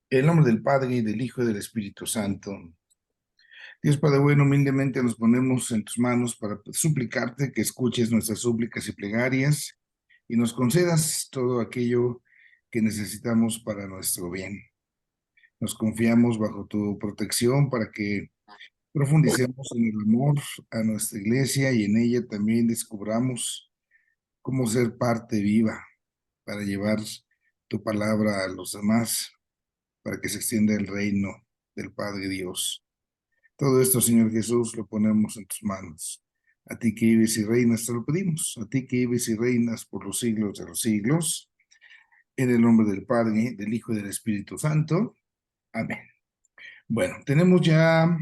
En el nombre del Padre, y del Hijo, y del Espíritu Santo. Dios Padre bueno, humildemente nos ponemos en tus manos para suplicarte que escuches nuestras súplicas y plegarias y nos concedas todo aquello que necesitamos para nuestro bien. Nos confiamos bajo tu protección para que profundicemos en el amor a nuestra iglesia y en ella también descubramos cómo ser parte viva para llevar tu palabra a los demás, para que se extienda el reino del Padre Dios. Todo esto, Señor Jesús, lo ponemos en tus manos. A ti que vives y reinas, te lo pedimos. A ti que vives y reinas por los siglos de los siglos. En el nombre del Padre, del Hijo y del Espíritu Santo. Amén. Bueno, tenemos ya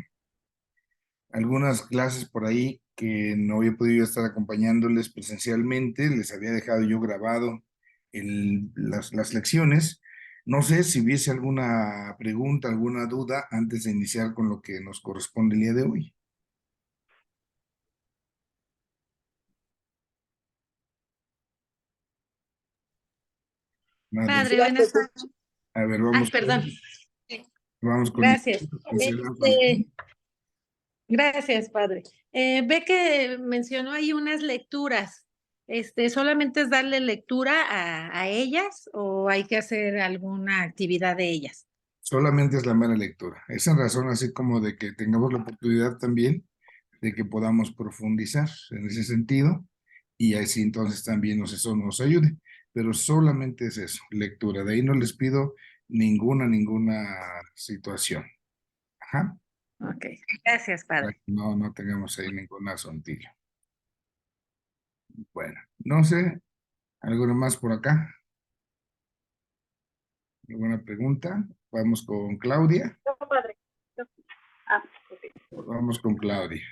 algunas clases por ahí que no había podido estar acompañándoles presencialmente. Les había dejado yo grabado las lecciones. No sé si hubiese alguna pregunta, alguna duda antes de iniciar con lo que nos corresponde el día de hoy. Nadie. Padre, buenas tardes. A ver, Ay, perdón. vamos con Gracias. Gracias, Padre. Ve que mencionó ahí unas lecturas. ¿Solamente es darle lectura a ellas o hay que hacer alguna actividad de ellas? Solamente es la mera lectura. Es en razón así como de que tengamos la oportunidad también de que podamos profundizar en ese sentido y así entonces también eso nos ayude. Pero solamente es eso, lectura. De ahí no les pido ninguna situación. Ajá. Ok, gracias, Para Padre. que no tengamos ahí ningún asuntillo. Bueno, no sé, ¿alguno más por acá? ¿Alguna pregunta? Vamos con Claudia. No, padre. No. Ah, ok. Vamos con Claudia.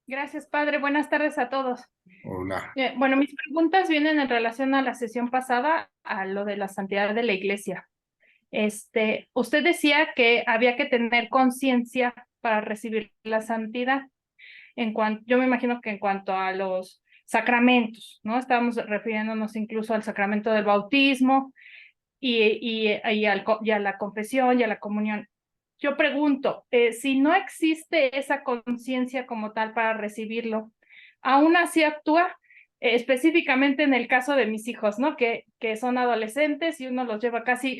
Gracias, padre. Buenas tardes a todos. Hola. Bueno, mis preguntas vienen en relación a la sesión pasada, a lo de la santidad de la iglesia. Usted decía que había que tener conciencia para recibir la santidad. Yo me imagino que en cuanto a los sacramentos, ¿no? Estábamos refiriéndonos incluso al sacramento del bautismo y a la confesión y a la comunión. Yo pregunto, si no existe esa conciencia como tal para recibirlo, aún así actúa. Específicamente en el caso de mis hijos, ¿no? Que son adolescentes y uno los lleva casi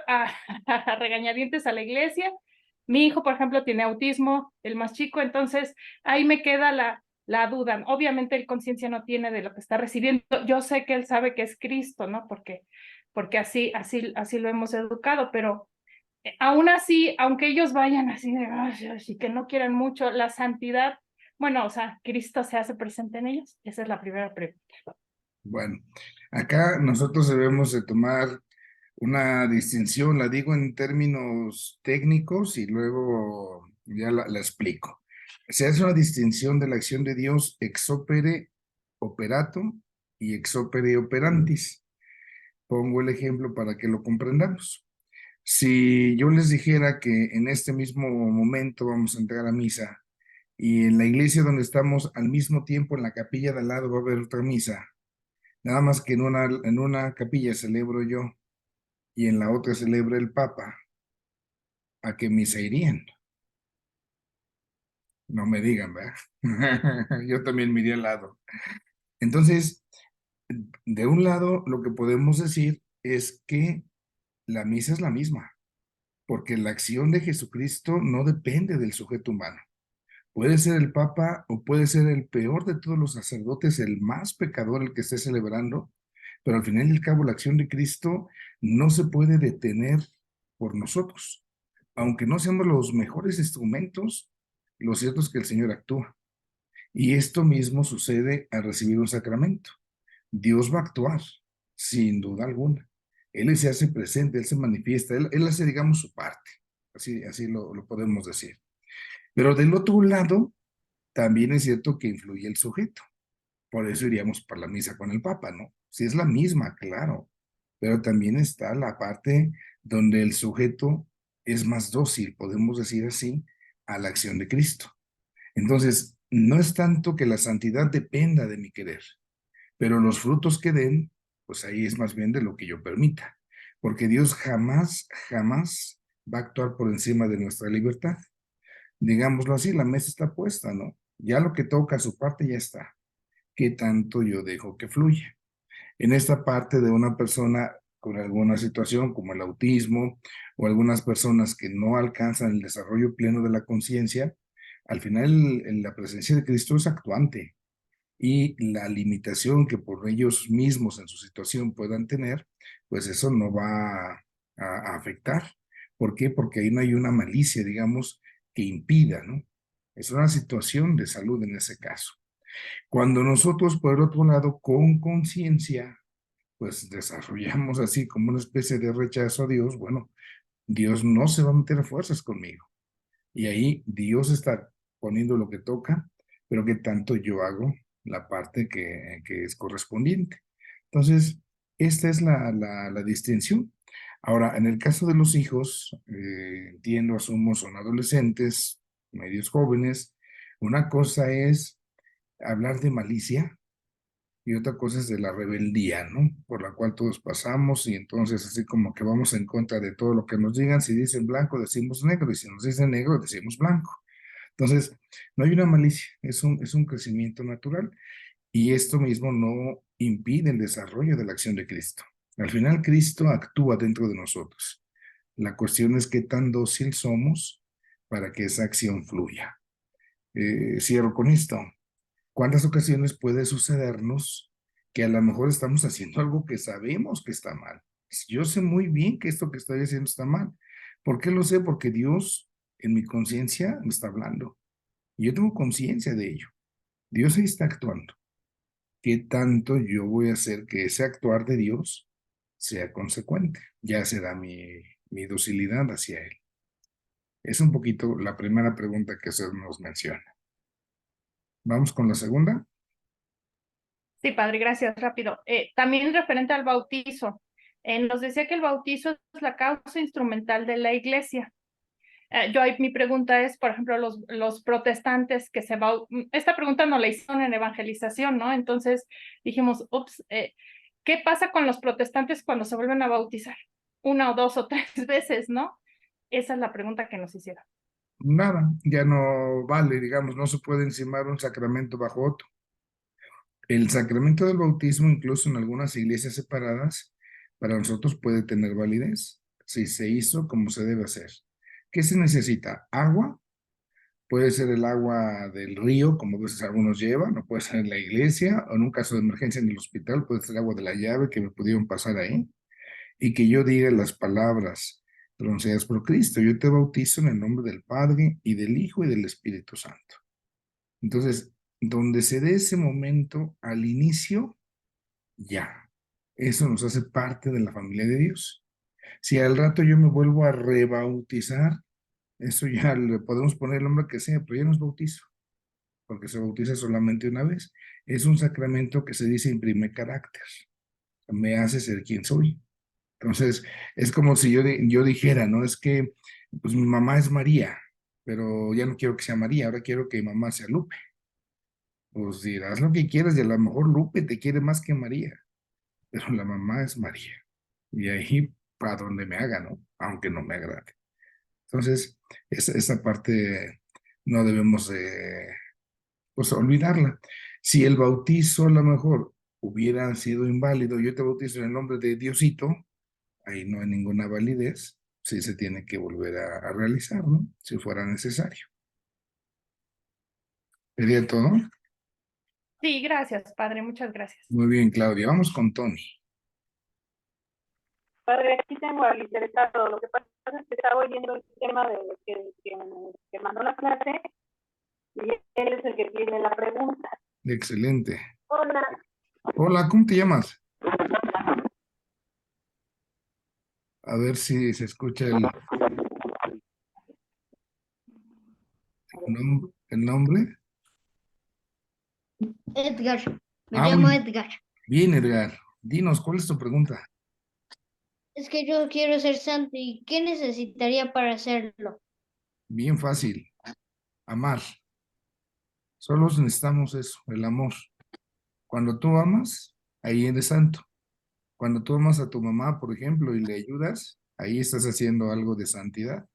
a regañadientes a la iglesia. Mi hijo, por ejemplo, tiene autismo, el más chico, entonces ahí me queda la duda. Obviamente el conciencia no tiene de lo que está recibiendo. Yo sé que él sabe que es Cristo, ¿no? Porque así lo hemos educado, pero aún así, aunque ellos vayan así de y que no quieran mucho, la santidad, bueno, o sea, Cristo se hace presente en ellos. Esa es la primera pregunta. Bueno, acá nosotros debemos de tomar una distinción, la digo en términos técnicos y luego ya la explico. Se hace una distinción de la acción de Dios ex opere operato y ex opere operantis. Pongo el ejemplo para que lo comprendamos. Si yo les dijera que en este mismo momento vamos a entrar a misa y en la iglesia donde estamos al mismo tiempo en la capilla de al lado va a haber otra misa, nada más que en una capilla celebro yo y en la otra celebra el Papa, ¿a qué misa irían? No me digan, ¿verdad? Yo también me iría al lado. Entonces, de un lado, lo que podemos decir es que la misa es la misma, porque la acción de Jesucristo no depende del sujeto humano. Puede ser el Papa o puede ser el peor de todos los sacerdotes, el más pecador el que esté celebrando, pero al final y al cabo la acción de Cristo no se puede detener por nosotros. Aunque no seamos los mejores instrumentos, lo cierto es que el Señor actúa. Y esto mismo sucede al recibir un sacramento. Dios va a actuar, sin duda alguna. Él se hace presente, Él se manifiesta, Él hace, digamos, su parte. Así lo podemos decir. Pero del otro lado, también es cierto que influye el sujeto. Por eso iríamos para la misa con el Papa, ¿no? Sí, es la misma, claro. Pero también está la parte donde el sujeto es más dócil, podemos decir así, a la acción de Cristo. Entonces, no es tanto que la santidad dependa de mi querer, pero los frutos que den, pues ahí es más bien de lo que yo permita. porque Dios jamás, jamás va a actuar por encima de nuestra libertad. Digámoslo así, la mesa está puesta, ¿no? Ya lo que toca a su parte ya está. ¿Qué tanto yo dejo que fluya? En esta parte de una persona con alguna situación como el autismo o algunas personas que no alcanzan el desarrollo pleno de la conciencia, al final la presencia de Cristo es actuante y la limitación que por ellos mismos en su situación puedan tener, pues eso no va a afectar. ¿Por qué? Porque ahí no hay una malicia, digamos, que impida, ¿no? Es una situación de salud en ese caso. Cuando nosotros, por el otro lado, con conciencia, pues desarrollamos así como una especie de rechazo a Dios, bueno, Dios no se va a meter a fuerzas conmigo. Y ahí Dios está poniendo lo que toca, pero que tanto yo hago la parte que es correspondiente. Entonces, esta es la distinción. Ahora, en el caso de los hijos, entiendo, asumo, son adolescentes, medios jóvenes. Una cosa es hablar de malicia y otra cosa es de la rebeldía, ¿no? Por la cual todos pasamos y entonces así como que vamos en contra de todo lo que nos digan. Si dicen blanco, decimos negro y si nos dicen negro, decimos blanco. Entonces, no hay una malicia, es un crecimiento natural y esto mismo no impide el desarrollo de la acción de Cristo. Al final, Cristo actúa dentro de nosotros. La cuestión es qué tan dócil somos para que esa acción fluya. Cierro con esto. ¿Cuántas ocasiones puede sucedernos que a lo mejor estamos haciendo algo que sabemos que está mal? Yo sé muy bien que esto que estoy haciendo está mal. ¿Por qué lo sé? Porque Dios en mi conciencia me está hablando. Y yo tengo conciencia de ello. Dios ahí está actuando. ¿Qué tanto yo voy a hacer que ese actuar de Dios sea consecuente? Ya será mi docilidad hacia Él. Es un poquito la primera pregunta que usted nos menciona. Vamos con la segunda. Sí, padre, gracias, rápido. También referente al bautizo, nos decía que el bautizo es la causa instrumental de la iglesia. Mi pregunta es, por ejemplo, los protestantes que se bautizan, esta pregunta nos la hicieron en evangelización, ¿no? Entonces dijimos, ups, ¿qué pasa con los protestantes cuando se vuelven a bautizar? Una o dos o tres veces, ¿no? Esa es la pregunta que nos hicieron. Nada, ya no vale, digamos, no se puede encimar un sacramento bajo otro. El sacramento del bautismo, incluso en algunas iglesias separadas, para nosotros puede tener validez si se hizo como se debe hacer. ¿Qué se necesita? Agua, puede ser el agua del río, como a veces algunos llevan, o puede ser en la iglesia, o en un caso de emergencia en el hospital, puede ser agua de la llave que me pudieron pasar ahí, y que yo diga las palabras pronunciadas por Cristo. Yo te bautizo en el nombre del Padre, y del Hijo, y del Espíritu Santo. Entonces, donde se dé ese momento al inicio, ya, eso nos hace parte de la familia de Dios. Si al rato yo me vuelvo a rebautizar, eso ya le podemos poner el nombre que sea, pero ya no es bautizo, porque se bautiza solamente una vez. Es un sacramento que se dice imprime carácter, me hace ser quien soy. Entonces, es como si yo dijera, ¿no? Es que, pues mi mamá es María, pero ya no quiero que sea María, ahora quiero que mi mamá sea Lupe. Pues dirás lo que quieras y a lo mejor Lupe te quiere más que María, pero la mamá es María. Y ahí para donde me haga, ¿no? Aunque no me agrade. Entonces, esa parte no debemos pues, olvidarla. Si el bautizo a lo mejor hubiera sido inválido, yo te bautizo en el nombre de Diosito, ahí no hay ninguna validez, sí se tiene que volver a realizar, ¿no? Si fuera necesario. ¿Sería todo? Sí, gracias, padre, muchas gracias. Muy bien, Claudia. Vamos con Tony. Padre, aquí tengo al interesado. Lo que pasa es que estaba oyendo el tema de que mandó la clase y él es el que tiene la pregunta. Excelente. Hola. Hola, ¿cómo te llamas? A ver si se escucha el nombre. Edgar, me Ah, llamo muy Edgar. bien, Edgar. Dinos, ¿cuál es tu pregunta? Es que yo quiero ser santo y ¿qué necesitaría para hacerlo? Bien fácil. Amar. Solo necesitamos eso, el amor. Cuando tú amas, ahí eres santo. Cuando tú amas a tu mamá, por ejemplo, y le ayudas, ahí estás haciendo algo de santidad.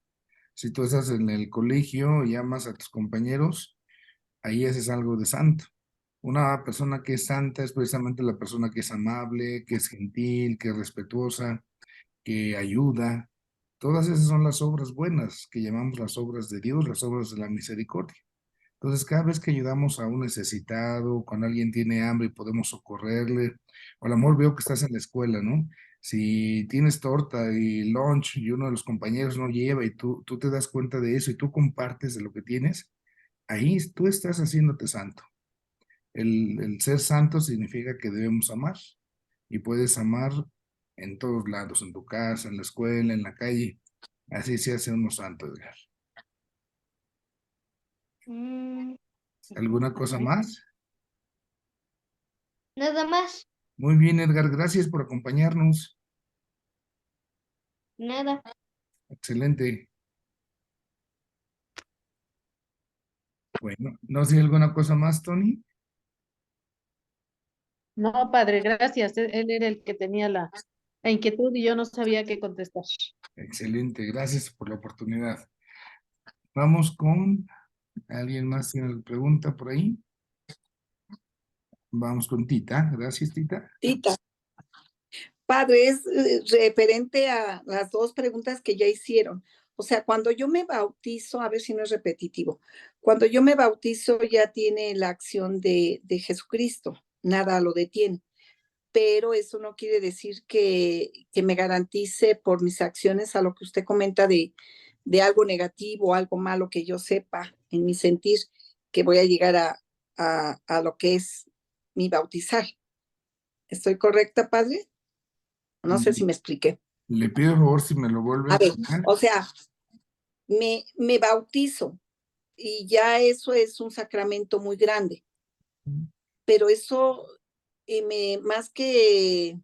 Si tú estás en el colegio y amas a tus compañeros, ahí haces algo de santo. Una persona que es santa es precisamente la persona que es amable, que es gentil, que es respetuosa, que ayuda. Todas esas son las obras buenas que llamamos las obras de Dios, las obras de la misericordia. Entonces, cada vez que ayudamos a un necesitado, cuando alguien tiene hambre y podemos socorrerle, o al amor veo que estás en la escuela, ¿no? Si tienes torta y lunch y uno de los compañeros no lleva y tú te das cuenta de eso y tú compartes de lo que tienes, ahí tú estás haciéndote santo. El ser santo significa que debemos amar y puedes amar en todos lados, en tu casa, en la escuela, en la calle. Así se hace uno santo, Edgar. Mm, ¿Alguna cosa más? nada más, Muy bien, Edgar, gracias por acompañarnos. nada. Excelente. Bueno, ¿no sé alguna cosa más, Tony? No, padre, gracias. Él era el que tenía la inquietud y yo no sabía qué contestar. Excelente, gracias por la oportunidad. Vamos con alguien más tiene alguna pregunta por ahí. Vamos con Tita. Gracias, Tita. Tita. Padre, es referente a las dos preguntas que ya hicieron. O sea, cuando yo me bautizo, a ver si no es repetitivo, cuando yo me bautizo ya tiene la acción de Jesucristo, nada lo detiene, pero eso no quiere decir que me garantice por mis acciones a lo que usted comenta de algo negativo, algo malo que yo sepa en mi sentir, que voy a llegar a lo que es mi bautizar. ¿Estoy correcta, padre? No sé si me expliqué. Le pido por favor si me lo vuelve A a ver, poner. o sea, me bautizo y ya eso es un sacramento muy grande, pero eso más que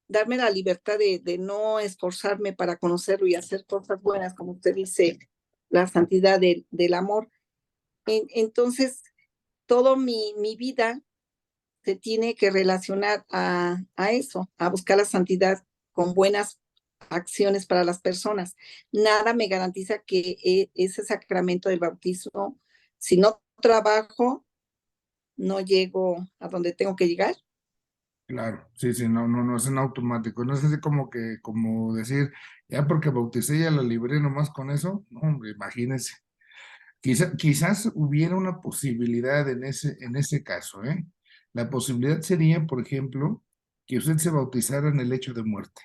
darme la libertad de no esforzarme para conocerlo y hacer cosas buenas, como usted dice, la santidad del amor. Entonces, toda mi vida se tiene que relacionar a eso, a buscar la santidad con buenas acciones para las personas. Nada me garantiza que ese sacramento del bautismo, si no trabajo, no llego a donde tengo que llegar. Claro, sí, sí, no es en automático. No es así como decir, ya porque bauticé ya la libré nomás con eso. No, hombre, imagínese. Quizás hubiera una posibilidad en ese caso, ¿eh? La posibilidad sería, por ejemplo, que usted se bautizara en el hecho de muerte.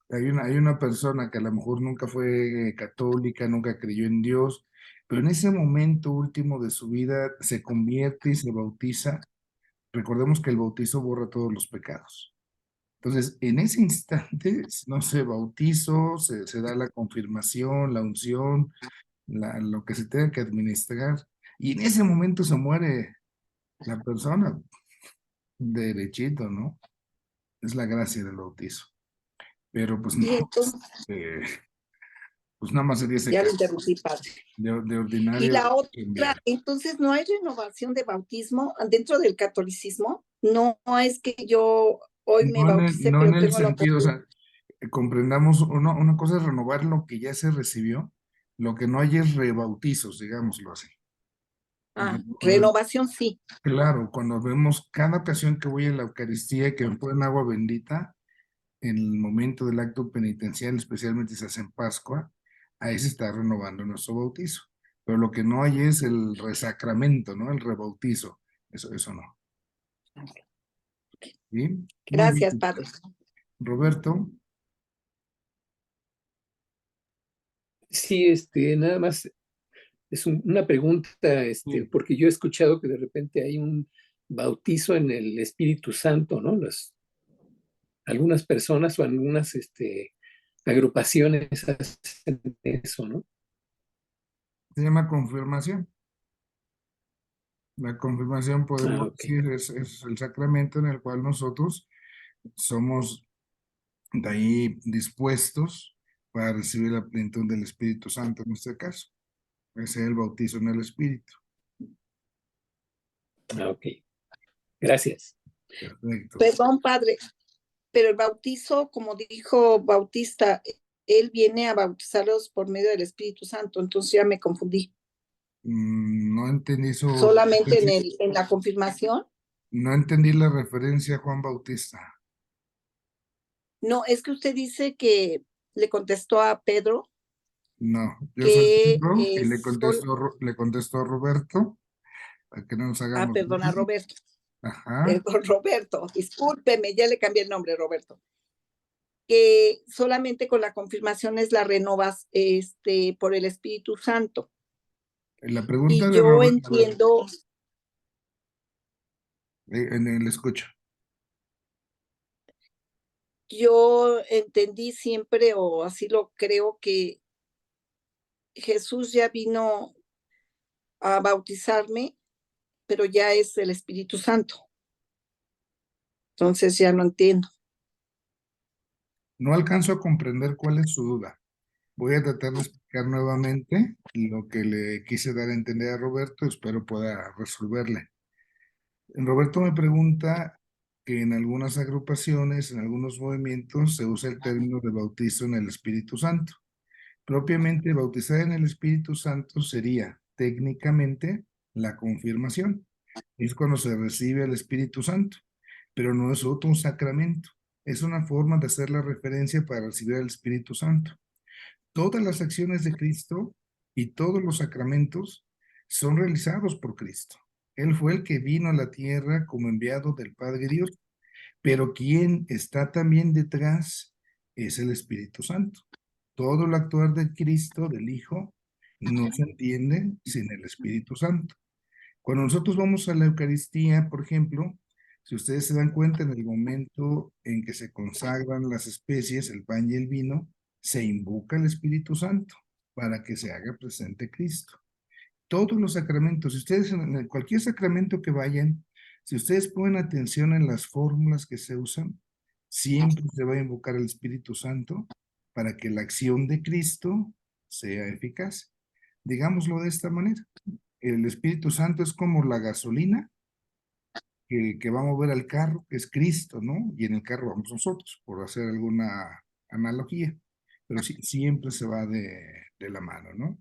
Hay una persona que a lo mejor nunca fue católica, nunca creyó en Dios, pero en ese momento último de su vida se convierte y se bautiza. Recordemos que el bautizo borra todos los pecados. Entonces, en ese instante, no se bautizó, se da la confirmación, la unción, lo que se tenga que administrar, y en ese momento se muere la persona derechito, ¿no? Es la gracia del bautizo. Pero pues no, Y entonces, eh, pues nada más sería ese ya lo caso interrumpí, padre. de Y ordinario la otra, enviar. entonces no hay renovación de bautismo dentro del catolicismo. No es que yo hoy me bauticé, No en pero el tengo la sentido, o oportunidad. sea, comprendamos, una cosa es renovar lo que ya se recibió, lo que no hay es rebautizos, digámoslo así. Renovación sí. Claro, cuando vemos cada ocasión que voy a la Eucaristía y que me ponen agua bendita, en el momento del acto penitencial, especialmente se hace en Pascua, ahí se está renovando nuestro bautizo. Pero lo que no hay es el resacramento, ¿no? El rebautizo. Eso no. ¿Sí? Muy Gracias, bien. padre. Roberto, Sí, nada más es una pregunta, sí, porque yo he escuchado que de repente hay un bautizo en el Espíritu Santo, ¿no? Algunas personas o algunas agrupaciones hacen eso, ¿no? se llama confirmación. La confirmación, Ah, podemos ok. decir, es el sacramento en el cual nosotros somos de ahí dispuestos para recibir la plenitud del Espíritu Santo en este caso. Ese es el bautizo en el Espíritu. Ah, ok. Gracias. Perfecto. Perdón, padre, pero el bautizo, como dijo Bautista, él viene a bautizarlos por medio del Espíritu Santo, entonces ya me confundí. No entendí su... Solamente en la confirmación. No entendí la referencia a Juan Bautista. No, es que usted dice que le contestó a Pedro No, yo soy que Pedro y le contestó a Roberto, para que no nos hagamos... perdona, Roberto. Ajá. Perdón, Roberto, discúlpeme, ya le cambié el nombre, Roberto. Que solamente con la confirmación es la renovas por el Espíritu Santo. La pregunta Y de yo Roberto... entiendo, En el escucho. yo entendí siempre, o así lo creo, que Jesús ya vino a bautizarme, pero ya es el Espíritu Santo. Entonces ya no entiendo. No alcanzo a comprender cuál es su duda. Voy a tratar de explicar nuevamente lo que le quise dar a entender a Roberto, espero pueda resolverle. Roberto me pregunta que en algunas agrupaciones, en algunos movimientos, se usa el término de bautizo en el Espíritu Santo. Propiamente, bautizar en el Espíritu Santo sería técnicamente la confirmación. Es cuando se recibe el Espíritu Santo, pero no es otro sacramento. Es una forma de hacer la referencia para recibir el Espíritu Santo. Todas las acciones de Cristo y todos los sacramentos son realizados por Cristo. Él fue el que vino a la tierra como enviado del Padre Dios, pero quien está también detrás es el Espíritu Santo. Todo el actuar de Cristo, del Hijo, no se entiende sin el Espíritu Santo. Cuando nosotros vamos a la Eucaristía, por ejemplo, si ustedes se dan cuenta, en el momento en que se consagran las especies, el pan y el vino, se invoca el Espíritu Santo para que se haga presente Cristo. Todos los sacramentos, si ustedes en cualquier sacramento que vayan, si ustedes ponen atención en las fórmulas que se usan, siempre se va a invocar el Espíritu Santo para que la acción de Cristo sea eficaz. Digámoslo de esta manera. El Espíritu Santo es como la gasolina que va a mover al carro, que es Cristo, ¿no? Y en el carro vamos nosotros, por hacer alguna analogía. Pero sí, siempre se va de la mano, ¿no?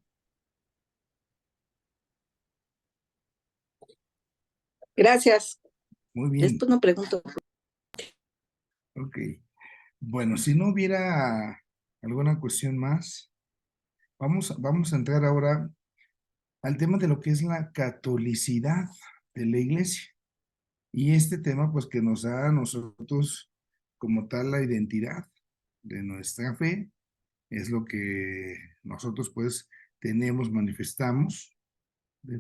Gracias. Muy bien. Después no pregunto. Ok. Bueno, si no hubiera alguna cuestión más, vamos a entrar ahora al tema de lo que es la catolicidad de la iglesia. Y este tema, pues, que nos da a nosotros como tal la identidad de nuestra fe, es lo que nosotros, pues, tenemos, manifestamos.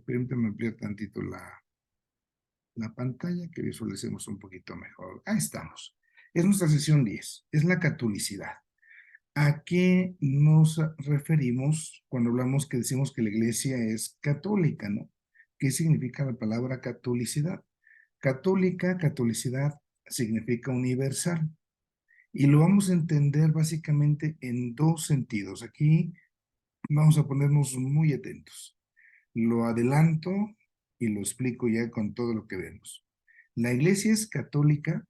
Permítame ampliar tantito la pantalla, que visualicemos un poquito mejor. Ahí estamos. Es nuestra sesión 10, es la catolicidad. ¿A qué nos referimos cuando hablamos que decimos que la iglesia es católica, no? ¿Qué significa la palabra catolicidad? Católica, catolicidad significa universal. Y lo vamos a entender básicamente en dos sentidos. Aquí vamos a ponernos muy atentos. Lo adelanto y lo explico ya con todo lo que vemos. La iglesia es católica,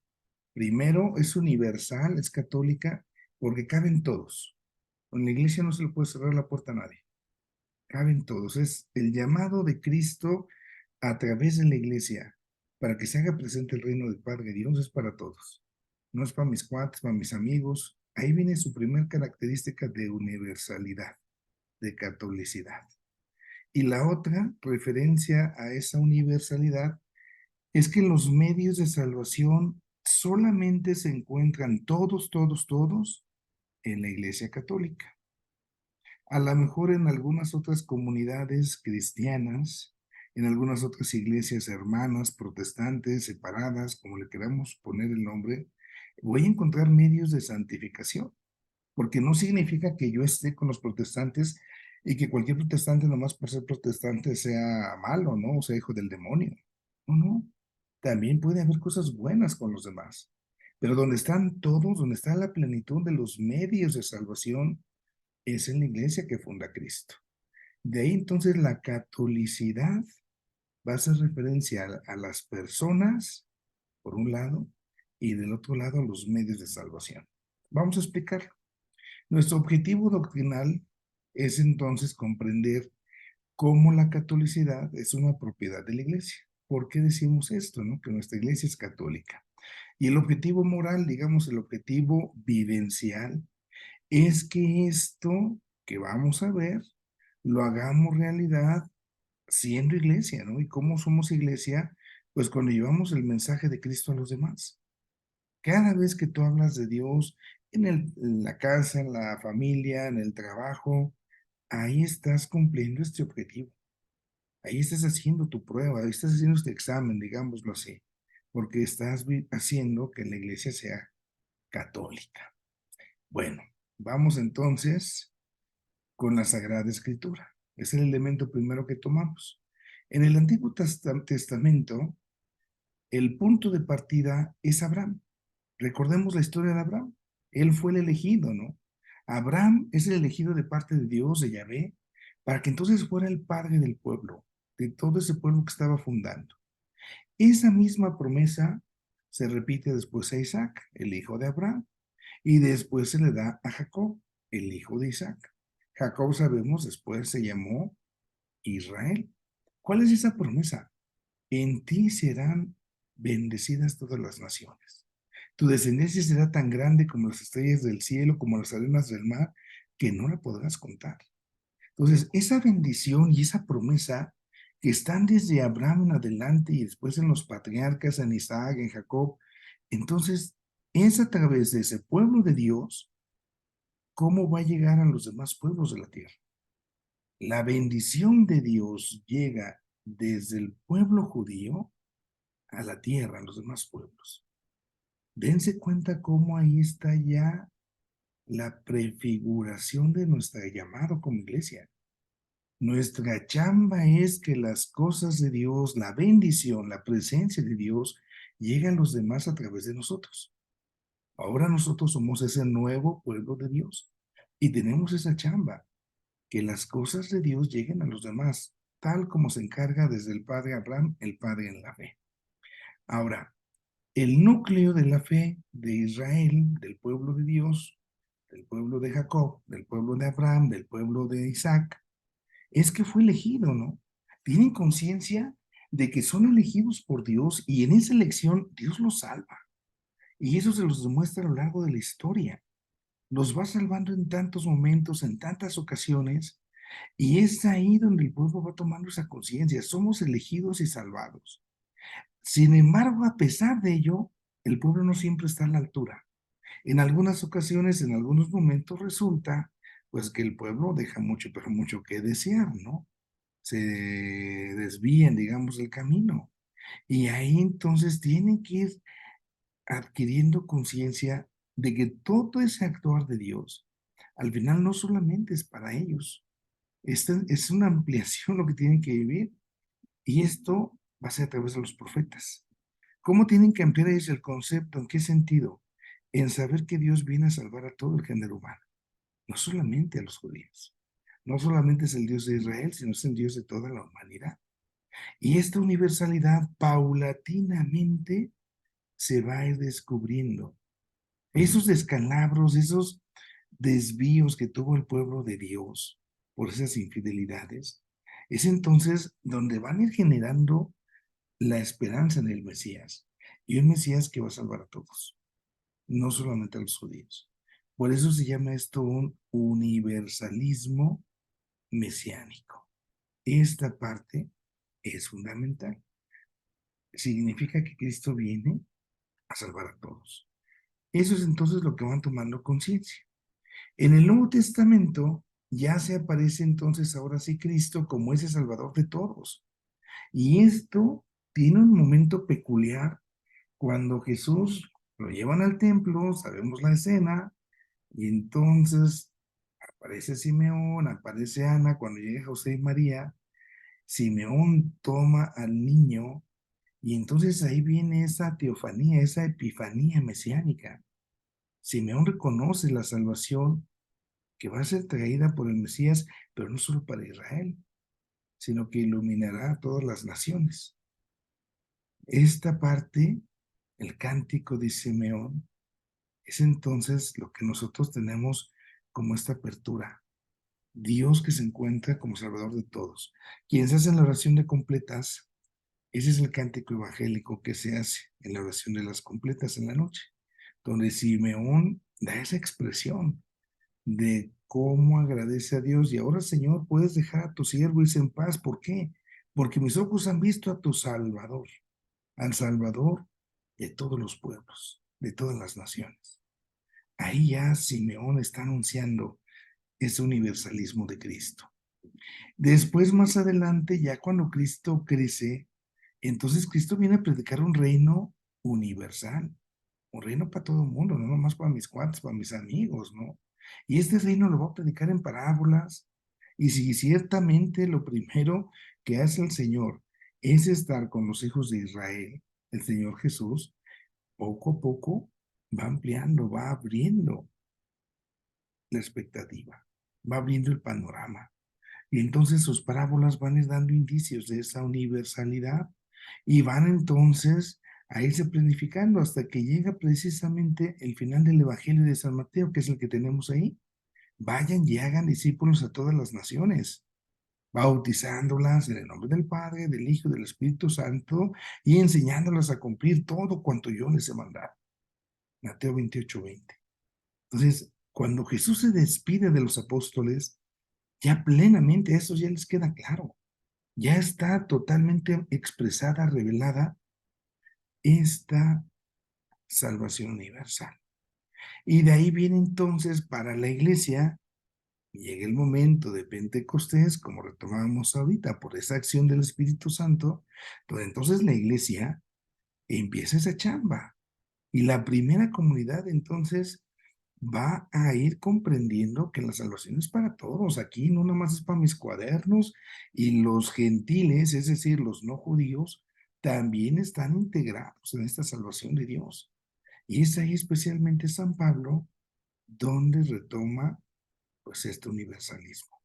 primero es universal, es católica, porque caben todos. Con la iglesia no se le puede cerrar la puerta a nadie. Caben todos. Es el llamado de Cristo a través de la iglesia para que se haga presente el reino del Padre Dios, es para todos. No es para mis cuates, para mis amigos. Ahí viene su primer característica de universalidad, de catolicidad. Y la otra referencia a esa universalidad es que los medios de salvación solamente se encuentran todos en la Iglesia Católica. A lo mejor en algunas otras comunidades cristianas, en algunas otras iglesias hermanas, protestantes, separadas, como le queramos poner el nombre, voy a encontrar medios de santificación, porque no significa que yo esté con los protestantes y que cualquier protestante nomás por ser protestante sea malo, ¿no? O sea, hijo del demonio. No, no. También puede haber cosas buenas con los demás. Pero donde están todos, donde está la plenitud de los medios de salvación, es en la iglesia que funda Cristo. De ahí entonces la catolicidad va a hacer referencia a las personas por un lado, y del otro lado los medios de salvación. Vamos a explicarlo. Nuestro objetivo doctrinal es entonces comprender cómo la catolicidad es una propiedad de la Iglesia. ¿Por qué decimos esto, no? Que nuestra Iglesia es católica. Y el objetivo moral, digamos, el objetivo vivencial, es que esto que vamos a ver lo hagamos realidad siendo Iglesia, ¿no? ¿Y cómo somos Iglesia? Pues cuando llevamos el mensaje de Cristo a los demás. Cada vez que tú hablas de Dios en la casa, en la familia, en el trabajo, ahí estás cumpliendo este objetivo. Ahí estás haciendo tu prueba, ahí estás haciendo este examen, digámoslo así, porque estás haciendo que la iglesia sea católica. Bueno, vamos entonces con la Sagrada Escritura. Es el elemento primero que tomamos. En el Antiguo Testamento, el punto de partida es Abraham. Recordemos la historia de Abraham. Él fue el elegido, ¿no? Abraham es el elegido de parte de Dios, de Yahvé, para que entonces fuera el padre del pueblo, de todo ese pueblo que estaba fundando. Esa misma promesa se repite después a Isaac, el hijo de Abraham, y después se le da a Jacob, el hijo de Isaac. Jacob, sabemos, después se llamó Israel. ¿Cuál es esa promesa? En ti serán bendecidas todas las naciones. Tu descendencia será tan grande como las estrellas del cielo, como las arenas del mar, que no la podrás contar. Entonces, esa bendición y esa promesa que están desde Abraham en adelante y después en los patriarcas, en Isaac, en Jacob, entonces es a través de ese pueblo de Dios cómo va a llegar a los demás pueblos de la tierra. La bendición de Dios llega desde el pueblo judío a la tierra, a los demás pueblos. Dense cuenta cómo ahí está ya la prefiguración de nuestro llamado como iglesia. Nuestra chamba es que las cosas de Dios, la bendición, la presencia de Dios, lleguen a los demás a través de nosotros. Ahora nosotros somos ese nuevo pueblo de Dios y tenemos esa chamba, que las cosas de Dios lleguen a los demás, tal como se encarga desde el padre Abraham, el padre en la fe. Ahora, el núcleo de la fe de Israel, del pueblo de Dios, del pueblo de Jacob, del pueblo de Abraham, del pueblo de Isaac, es que fue elegido, ¿no? Tienen conciencia de que son elegidos por Dios y en esa elección Dios los salva. Y eso se los demuestra a lo largo de la historia. Los va salvando en tantos momentos, en tantas ocasiones, y es ahí donde el pueblo va tomando esa conciencia. Somos elegidos y salvados. Sin embargo, a pesar de ello, el pueblo no siempre está a la altura. En algunas ocasiones, en algunos momentos, resulta pues que el pueblo deja mucho, pero mucho que desear, ¿no? Se desvían, digamos, del camino. Y ahí entonces tienen que ir adquiriendo conciencia de que todo ese actuar de Dios, al final no solamente es para ellos, es una ampliación lo que tienen que vivir. Y esto va a ser a través de los profetas. ¿Cómo tienen que ampliar ellos el concepto? ¿En qué sentido? En saber que Dios viene a salvar a todo el género humano, no solamente a los judíos. No solamente es el Dios de Israel, sino es el Dios de toda la humanidad. Y esta universalidad paulatinamente se va a ir descubriendo. Esos descalabros, esos desvíos que tuvo el pueblo de Dios por esas infidelidades, es entonces donde van a ir generando la esperanza en el Mesías. Y un Mesías que va a salvar a todos, no solamente a los judíos. Por eso se llama esto un universalismo mesiánico. Esta parte es fundamental. Significa que Cristo viene a salvar a todos. Eso es entonces lo que van tomando conciencia. En el Nuevo Testamento ya se aparece entonces ahora sí Cristo como ese Salvador de todos. Y esto tiene un momento peculiar cuando Jesús lo llevan al templo, sabemos la escena, y entonces aparece Simeón, aparece Ana, cuando llega José y María, Simeón toma al niño y entonces ahí viene esa teofanía, esa epifanía mesiánica. Simeón reconoce la salvación que va a ser traída por el Mesías, pero no solo para Israel, sino que iluminará a todas las naciones. Esta parte el cántico de Simeón, es entonces lo que nosotros tenemos como esta apertura. Dios que se encuentra como Salvador de todos. Quienes hacen la oración de completas, ese es el cántico evangélico que se hace en la oración de las completas en la noche, donde Simeón da esa expresión de cómo agradece a Dios. Y ahora, Señor, puedes dejar a tu siervo irse en paz. ¿Por qué? Porque mis ojos han visto a tu Salvador, al Salvador de todos los pueblos, de todas las naciones. Ahí ya Simeón está anunciando ese universalismo de Cristo. Después, más adelante, ya cuando Cristo crece, entonces Cristo viene a predicar un reino universal, un reino para todo el mundo, no nomás para mis cuates, para mis amigos, ¿no? Y este reino lo va a predicar en parábolas. Y si ciertamente lo primero que hace el Señor es estar con los hijos de Israel, el Señor Jesús, poco a poco va ampliando, va abriendo la expectativa, va abriendo el panorama. Y entonces sus parábolas van dando indicios de esa universalidad y van entonces a irse planificando hasta que llega precisamente el final del Evangelio de San Mateo, que es el que tenemos ahí. Vayan y hagan discípulos a todas las naciones, bautizándolas en el nombre del Padre, del Hijo y del Espíritu Santo y enseñándolas a cumplir todo cuanto yo les he mandado. Mateo 28:20. Entonces, cuando Jesús se despide de los apóstoles, ya plenamente eso ya les queda claro. Ya está totalmente expresada, revelada esta salvación universal. Y de ahí viene entonces para la iglesia, llega el momento de Pentecostés, como retomábamos ahorita, por esa acción del Espíritu Santo, donde entonces la iglesia empieza esa chamba. Y la primera comunidad entonces va a ir comprendiendo que la salvación es para todos. Aquí no nada más es para mis cuadernos, y los gentiles, es decir, los no judíos, también están integrados en esta salvación de Dios. Y es ahí especialmente San Pablo donde retoma pues este universalismo.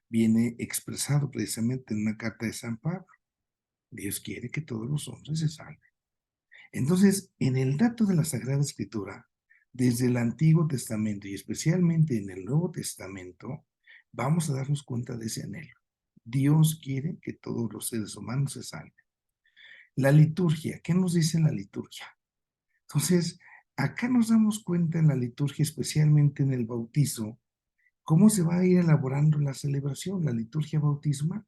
Viene expresado precisamente en una carta de San Pablo. Dios quiere que todos los hombres se salven. Entonces, en el dato de la Sagrada Escritura, desde el Antiguo Testamento y especialmente en el Nuevo Testamento, vamos a darnos cuenta de ese anhelo. Dios quiere que todos los seres humanos se salven. La liturgia, ¿qué nos dice la liturgia? Entonces, acá nos damos cuenta en la liturgia, especialmente en el bautizo, cómo se va a ir elaborando la celebración, la liturgia bautismal.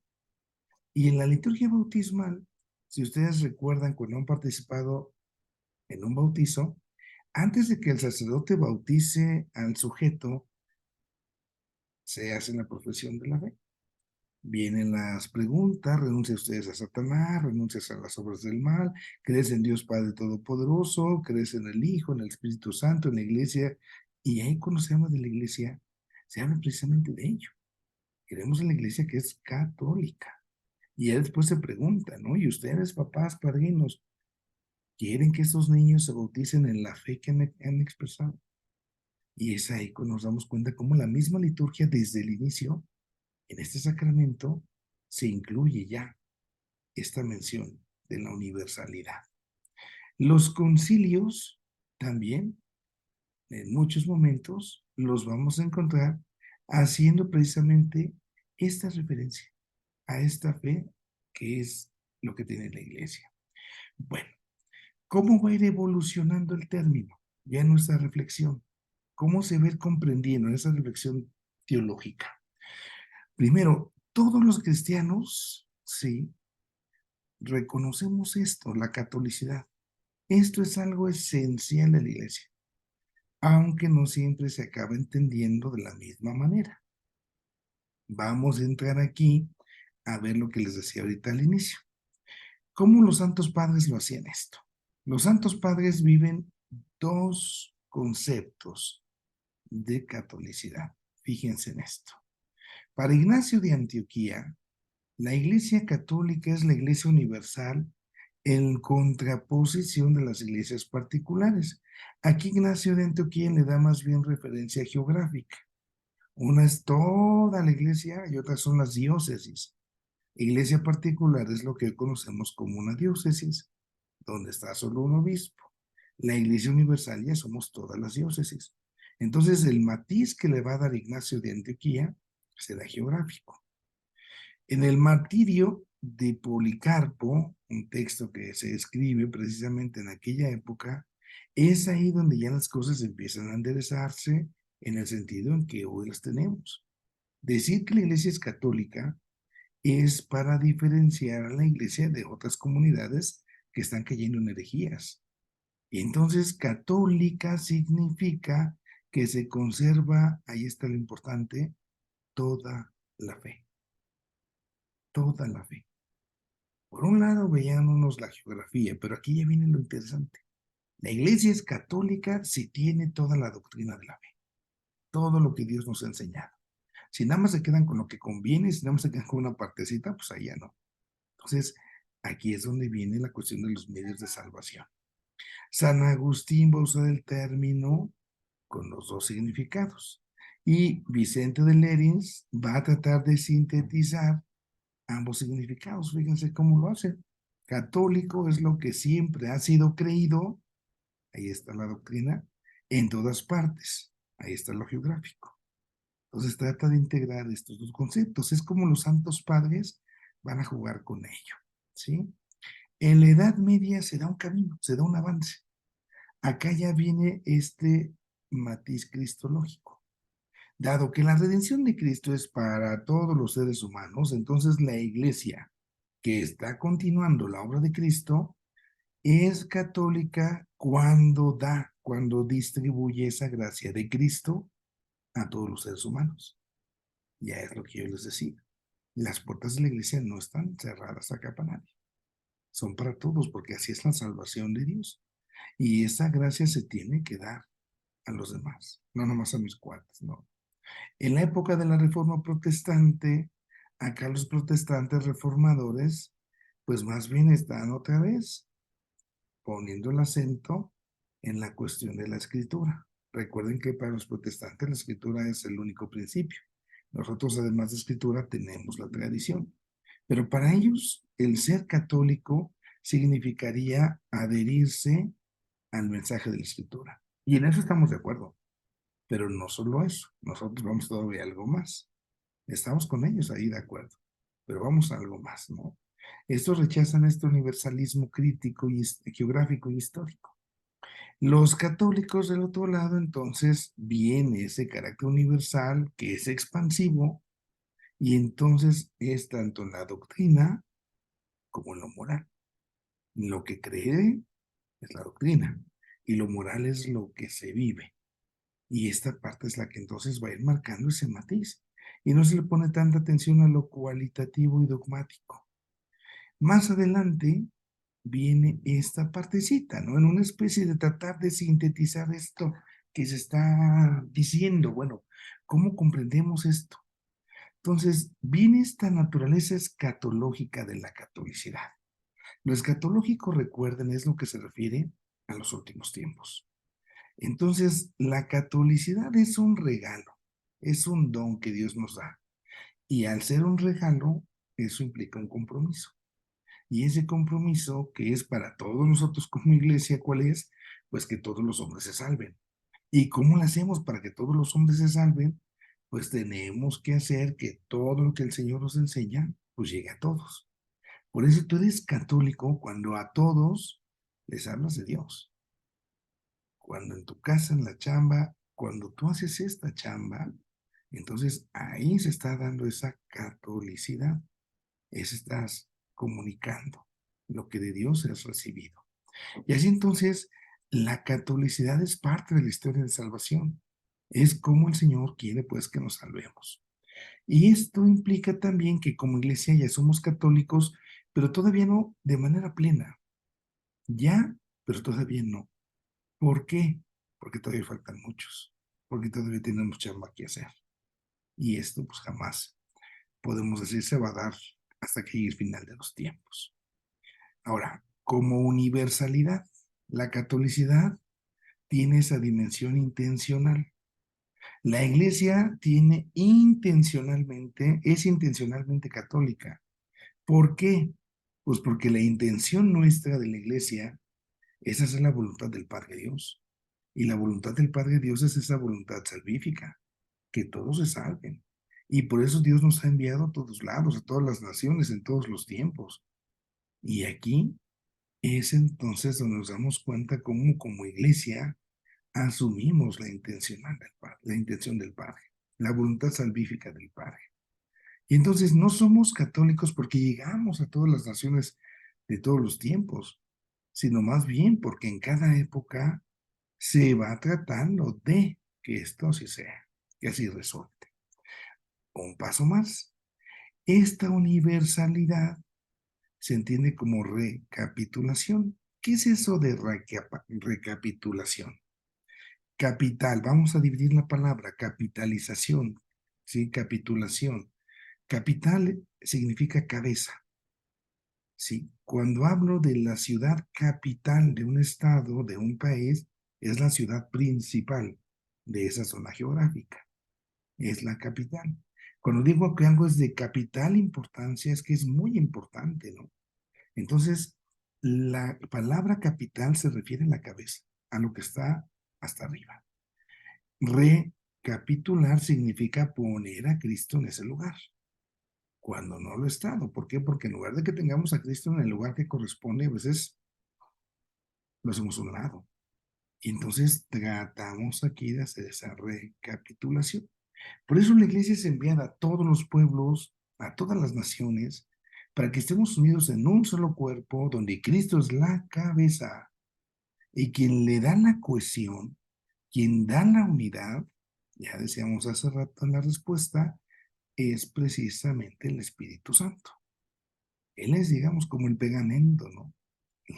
Y en la liturgia bautismal, si ustedes recuerdan cuando han participado en un bautizo, antes de que el sacerdote bautice al sujeto, se hace la profesión de la fe. Vienen las preguntas: ¿renuncian ustedes a Satanás? ¿Renuncias a las obras del mal? ¿Crees en Dios Padre Todopoderoso? ¿Crees en el Hijo, en el Espíritu Santo, en la Iglesia? Y ahí cuando se habla de la Iglesia, se habla precisamente de ello. Creemos en la Iglesia que es católica. Y ya después se pregunta, ¿no? ¿Y ustedes, papás, padrinos, quieren que estos niños se bauticen en la fe que han expresado? Y es ahí cuando nos damos cuenta cómo la misma liturgia desde el inicio, en este sacramento, se incluye ya esta mención de la universalidad. Los concilios también, en muchos momentos, los vamos a encontrar haciendo precisamente esta referencia a esta fe que es lo que tiene la Iglesia. Bueno, ¿cómo va a ir evolucionando el término? Ya en nuestra reflexión. ¿Cómo se va a ir comprendiendo en esa reflexión teológica? Primero, todos los cristianos, sí, reconocemos esto, la catolicidad. Esto es algo esencial de la Iglesia, aunque no siempre se acaba entendiendo de la misma manera. Vamos a entrar aquí a ver lo que les decía ahorita al inicio. ¿Cómo los santos padres lo hacían esto? Los santos padres viven dos conceptos de catolicidad. Fíjense en esto. Para Ignacio de Antioquía, la Iglesia católica es la Iglesia universal en contraposición de las iglesias particulares. Aquí Ignacio de Antioquía le da más bien referencia geográfica. Una es toda la iglesia y otras son las diócesis. Iglesia particular es lo que conocemos como una diócesis, donde está solo un obispo. La Iglesia Universal ya somos todas las diócesis. Entonces, el matiz que le va a dar Ignacio de Antioquía será geográfico. En el martirio de Policarpo, un texto que se escribe precisamente en aquella época, es ahí donde ya las cosas empiezan a enderezarse en el sentido en que hoy las tenemos. Decir que la Iglesia es católica es para diferenciar a la Iglesia de otras comunidades que están cayendo en herejías. Y entonces católica significa que se conserva, ahí está lo importante, toda la fe. Toda la fe. Por un lado veíamos la geografía, pero aquí ya viene lo interesante. La Iglesia es católica si tiene toda la doctrina de la fe. Todo lo que Dios nos ha enseñado. Si nada más se quedan con lo que conviene, si nada más se quedan con una partecita, pues allá no. Entonces, aquí es donde viene la cuestión de los medios de salvación. San Agustín va a usar el término con los dos significados. Y Vicente de Lérins va a tratar de sintetizar ambos significados. Fíjense cómo lo hace. Católico es lo que siempre ha sido creído, ahí está la doctrina, en todas partes, ahí está lo geográfico. Entonces trata de integrar estos dos conceptos. Es como los santos padres van a jugar con ello, ¿sí? En la Edad Media se da un camino, se da un avance. Acá ya viene este matiz cristológico. Dado que la redención de Cristo es para todos los seres humanos, entonces la Iglesia que está continuando la obra de Cristo es católica cuando cuando distribuye esa gracia de Cristo a todos los seres humanos. Ya es lo que yo les decía. Las puertas de la Iglesia no están cerradas acá para nadie. Son para todos, porque así es la salvación de Dios. Y esa gracia se tiene que dar a los demás, no nomás a mis cuates, no. En la época de la Reforma Protestante, acá los protestantes reformadores, pues más bien están otra vez poniendo el acento en la cuestión de la escritura. Recuerden que para los protestantes la escritura es el único principio. Nosotros, además de escritura, tenemos la tradición. Pero para ellos, el ser católico significaría adherirse al mensaje de la escritura. Y en eso estamos de acuerdo. Pero no solo eso, nosotros vamos todavía a algo más. Estamos con ellos ahí de acuerdo, pero vamos a algo más, ¿no? Estos rechazan este universalismo crítico y geográfico y histórico. Los católicos del otro lado, entonces, viene ese carácter universal que es expansivo y entonces es tanto en la doctrina como en lo moral. Lo que cree es la doctrina y lo moral es lo que se vive. Y esta parte es la que entonces va a ir marcando ese matiz. Y no se le pone tanta atención a lo cualitativo y dogmático. Más adelante viene esta partecita, ¿no? En una especie de tratar de sintetizar esto que se está diciendo. Bueno, ¿cómo comprendemos esto? Entonces, viene esta naturaleza escatológica de la catolicidad. Lo escatológico, recuerden, es lo que se refiere a los últimos tiempos. Entonces, la catolicidad es un regalo, es un don que Dios nos da. Y al ser un regalo, eso implica un compromiso. Y ese compromiso, que es para todos nosotros como iglesia, ¿cuál es? Pues que todos los hombres se salven. ¿Y cómo lo hacemos para que todos los hombres se salven? Pues tenemos que hacer que todo lo que el Señor nos enseña, pues llegue a todos. Por eso tú eres católico cuando a todos les hablas de Dios. Cuando en tu casa, en la chamba, cuando tú haces esta chamba, entonces ahí se está dando esa catolicidad. Estás comunicando lo que de Dios has recibido. Y así entonces la catolicidad es parte de la historia de salvación. Es como el Señor quiere pues que nos salvemos. Y esto implica también que como iglesia ya somos católicos, pero todavía no de manera plena. Ya, pero todavía no. ¿Por qué? Porque todavía faltan muchos, porque todavía tenemos chamba que hacer. Y esto pues jamás podemos decir se va a dar hasta que llegue el final de los tiempos. Ahora, como universalidad, la catolicidad tiene esa dimensión intencional. La iglesia tiene es intencionalmente católica. ¿Por qué? Pues porque la intención nuestra de la iglesia Esa es la voluntad del Padre Dios. Y la voluntad del Padre Dios es esa voluntad salvífica, que todos se salven. Y por eso Dios nos ha enviado a todos lados, a todas las naciones, en todos los tiempos. Y aquí es entonces donde nos damos cuenta cómo como iglesia asumimos la intención del Padre, la voluntad salvífica del Padre. Y entonces no somos católicos porque llegamos a todas las naciones de todos los tiempos, sino más bien porque en cada época se va tratando de que esto así sea, que así resulte. Un paso más. Esta universalidad se entiende como recapitulación. ¿Qué es eso de recapitulación? Capital, vamos a dividir la palabra, capitalización, ¿sí? Capitulación. Capital significa cabeza, ¿sí? Cuando hablo de la ciudad capital de un estado, de un país, es la ciudad principal de esa zona geográfica, es la capital. Cuando digo que algo es de capital importancia, es que es muy importante, ¿no? Entonces, la palabra capital se refiere a la cabeza, a lo que está hasta arriba. Recapitular significa poner a Cristo en ese lugar, cuando no lo he estado. ¿Por qué? Porque en lugar de que tengamos a Cristo en el lugar que corresponde, a veces los hemos honrado. Y entonces tratamos aquí de hacer esa recapitulación. Por eso la iglesia es enviada a todos los pueblos, a todas las naciones, para que estemos unidos en un solo cuerpo, donde Cristo es la cabeza. Y quien le da la cohesión, quien da la unidad, ya decíamos hace rato en la respuesta, es precisamente el Espíritu Santo. Él es, digamos, como el pegamento, ¿no?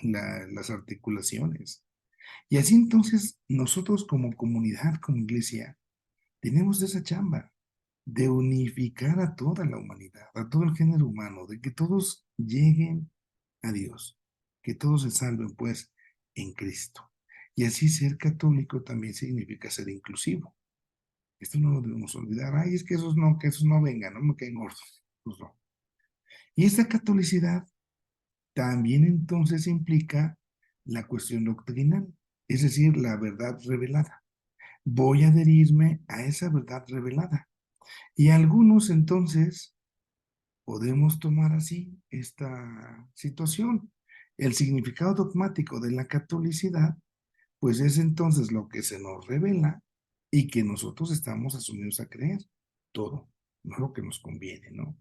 Las articulaciones. Y así entonces nosotros como comunidad, como iglesia, tenemos esa chamba de unificar a toda la humanidad, a todo el género humano, de que todos lleguen a Dios, que todos se salven pues en Cristo. Y así ser católico también significa ser inclusivo. Esto no lo debemos olvidar. Ay, es que esos no vengan, no me caen gordos. Pues no. Y esta catolicidad también entonces implica la cuestión doctrinal, es decir, la verdad revelada. Voy a adherirme a esa verdad revelada. Y algunos entonces podemos tomar así esta situación. El significado dogmático de la catolicidad, pues es entonces lo que se nos revela y que nosotros estamos asumidos a creer. Todo, no lo que nos conviene, ¿no?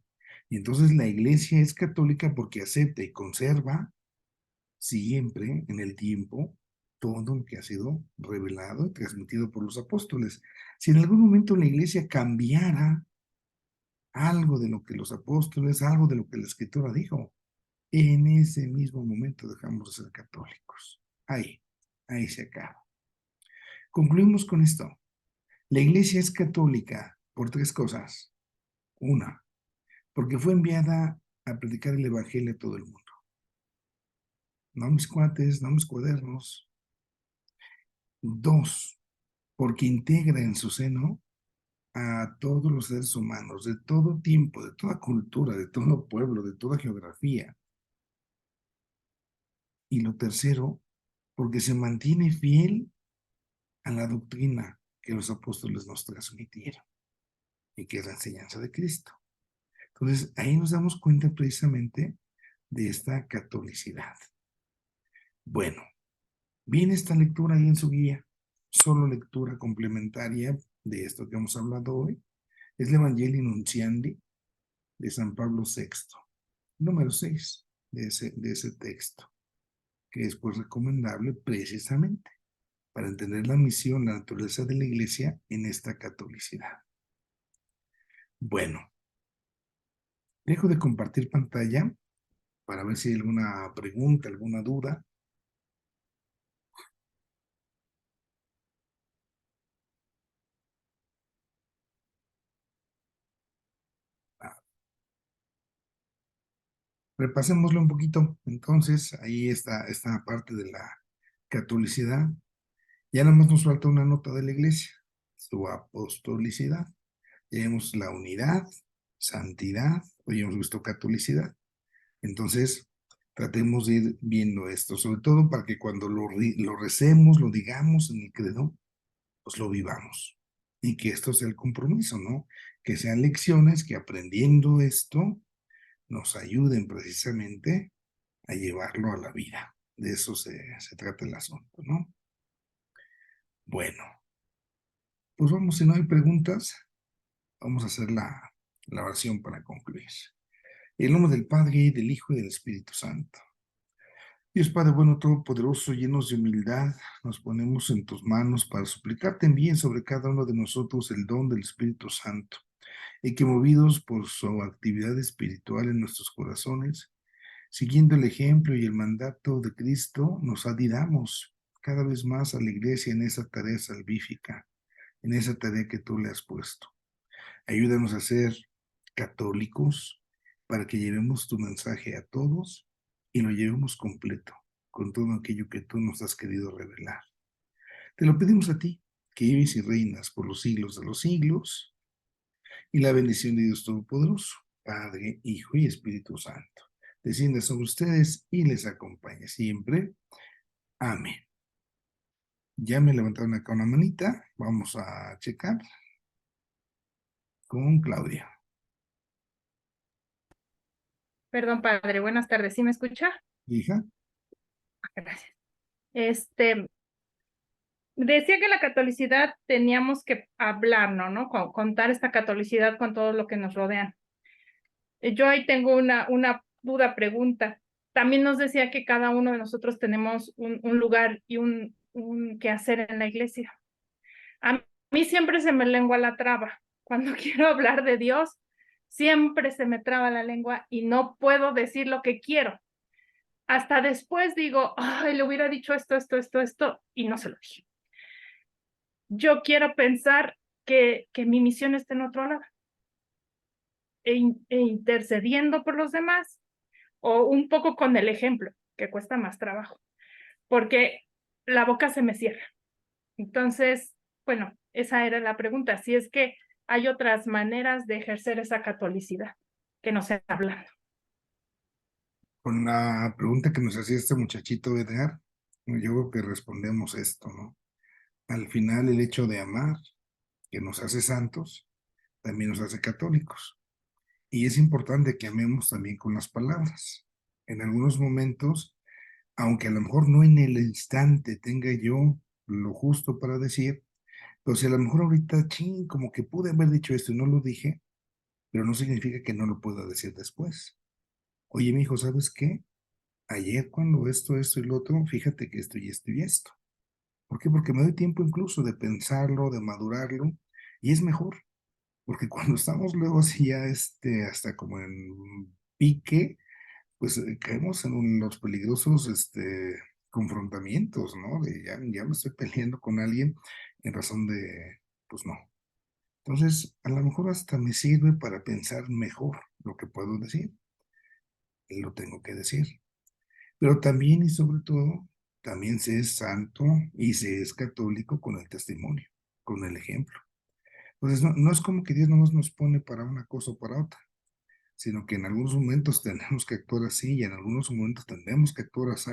Y entonces la iglesia es católica porque acepta y conserva siempre en el tiempo todo lo que ha sido revelado y transmitido por los apóstoles. Si en algún momento la iglesia cambiara algo de lo que los apóstoles, algo de lo que la escritura dijo, en ese mismo momento dejamos de ser católicos. Ahí se acaba. Concluimos con esto. La iglesia es católica por tres cosas. Una, porque fue enviada a predicar el evangelio a todo el mundo. No mis cuates, no mis cuadernos. Dos, porque integra en su seno a todos los seres humanos, de todo tiempo, de toda cultura, de todo pueblo, de toda geografía. Y lo tercero, porque se mantiene fiel a la doctrina que los apóstoles nos transmitieron y que es la enseñanza de Cristo. Entonces, ahí nos damos cuenta precisamente de esta catolicidad. Bueno, viene esta lectura ahí en su guía, solo lectura complementaria de esto que hemos hablado hoy, es el Evangelii Nuntiandi de San Pablo VI, número 6 de ese texto, que es pues recomendable precisamente para entender la misión, la naturaleza de la iglesia en esta catolicidad. Bueno, dejo de compartir pantalla para ver si hay alguna pregunta, alguna duda. Repasémoslo un poquito. Entonces, ahí está esta parte de la catolicidad. Ya nada más nos falta una nota de la iglesia, su apostolicidad. Ya vemos la unidad, santidad, hoy hemos visto catolicidad. Entonces, Tratemos de ir viendo esto, sobre todo para que cuando lo recemos, lo digamos en el credo, pues lo vivamos. Y que esto sea el compromiso, ¿no? Que sean lecciones que aprendiendo esto nos ayuden precisamente a llevarlo a la vida. De eso se trata el asunto, ¿no? Bueno, pues vamos, si no hay preguntas, vamos a hacer la oración para concluir. En el nombre del Padre, del Hijo y del Espíritu Santo. Dios Padre bueno, todopoderoso, llenos de humildad, nos ponemos en tus manos para suplicarte envíen sobre cada uno de nosotros el don del Espíritu Santo, y que movidos por su actividad espiritual en nuestros corazones, siguiendo el ejemplo y el mandato de Cristo, nos adhiramos cada vez más a la Iglesia en esa tarea salvífica, en esa tarea que tú le has puesto. Ayúdanos a ser católicos para que llevemos tu mensaje a todos y lo llevemos completo, con todo aquello que tú nos has querido revelar. Te lo pedimos a ti, que vives y reinas por los siglos de los siglos, y la bendición de Dios Todopoderoso, Padre, Hijo y Espíritu Santo, descienda sobre ustedes y les acompañe siempre. Amén. Ya me levantaron acá una manita, vamos a checar con Claudia. Perdón, padre, buenas tardes. ¿Sí me escucha? Hija. Gracias. Decía que la catolicidad teníamos que hablarnos, ¿no? Contar esta catolicidad con todo lo que nos rodean. Yo ahí tengo una duda pregunta. También nos decía que cada uno de nosotros tenemos un lugar y un quehacer en la iglesia. A mí siempre se me lengua la traba. Cuando quiero hablar de Dios, siempre se me traba la lengua y no puedo decir lo que quiero. Hasta después digo, ay, le hubiera dicho esto, y no se lo dije. Yo quiero pensar que mi misión está en otro lado, e intercediendo por los demás, o un poco con el ejemplo, que cuesta más trabajo, porque la boca se me cierra. Entonces, bueno, esa era la pregunta, si es que hay otras maneras de ejercer esa catolicidad, que no sea hablando. Con la pregunta que nos hacía este muchachito Edgar, yo creo que respondemos esto, ¿no? Al final el hecho de amar, que nos hace santos, también nos hace católicos. Y es importante que amemos también con las palabras. En algunos momentos, aunque a lo mejor no en el instante tenga yo lo justo para decir, pero si a lo mejor ahorita, como que pude haber dicho esto y no lo dije, pero no significa que no lo pueda decir después. Oye, mi hijo, ¿sabes qué? Ayer cuando esto y lo otro, fíjate que esto y esto y esto. ¿Por qué? Porque me doy tiempo incluso de pensarlo, de madurarlo, y es mejor, porque cuando estamos luego así ya hasta como en pique, pues caemos en los peligrosos confrontamientos, ¿no? De ya me estoy peleando con alguien en razón de, pues no. Entonces, a lo mejor hasta me sirve para pensar mejor lo que puedo decir. Y lo tengo que decir. Pero también y sobre todo, también se es santo y se es católico con el testimonio, con el ejemplo. Entonces, no es como que Dios no nos pone para una cosa o para otra, sino que en algunos momentos tenemos que actuar así y en algunos momentos tendremos que actuar así,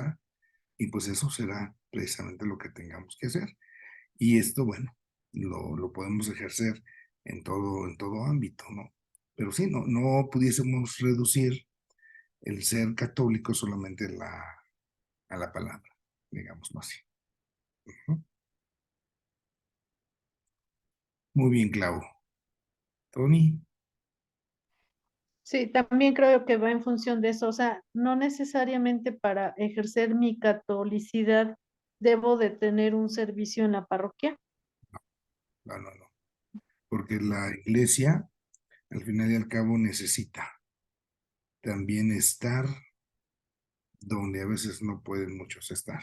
y pues eso será precisamente lo que tengamos que hacer. Y esto, bueno, lo podemos ejercer en todo ámbito, ¿no? Pero sí, no pudiésemos reducir el ser católico solamente a la palabra, digámoslo así. Muy bien, Clau. Tony. Sí, también creo que va en función de eso, o sea, no necesariamente para ejercer mi catolicidad debo de tener un servicio en la parroquia. No. Porque la iglesia, al final y al cabo, necesita también estar donde a veces no pueden muchos estar.